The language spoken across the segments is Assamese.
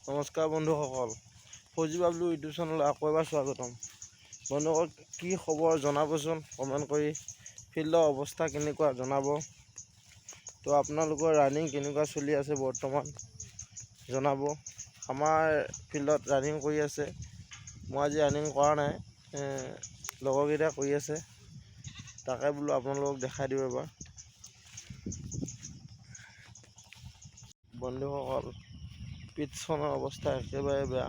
নমস্কাৰ বন্ধুসকল, ফৌজি বাবলু ইউটিউব চেনেলত আকৌ এবাৰ স্বাগতম। বন্ধুসকল, কি খবৰ জনাবচোন কমেণ্ট কৰি। ফিল্ডৰ অৱস্থা কেনেকুৱা জনাব। তো আপোনালোকৰ ৰানিং কেনেকুৱা চলি আছে বৰ্তমান জনাব। আমাৰ ফিল্ডত ৰানিং কৰি আছে। মই আজি ৰানিং কৰা নাই, লগৰকেইটা কৰি আছে, তাকে বোলো আপোনালোকক দেখাই দিওঁ এবাৰ। বন্ধুসকল, পিটছখনৰ অৱস্থা একেবাৰে বেয়া।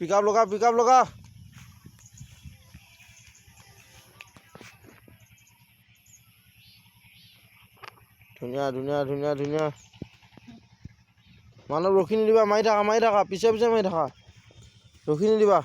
পিকআপ লগা ধুনীয়া মানুহ ৰখি নিদিবা, মাৰি থাকা পিছে মাৰি থাকা, ৰখি নিদিবা।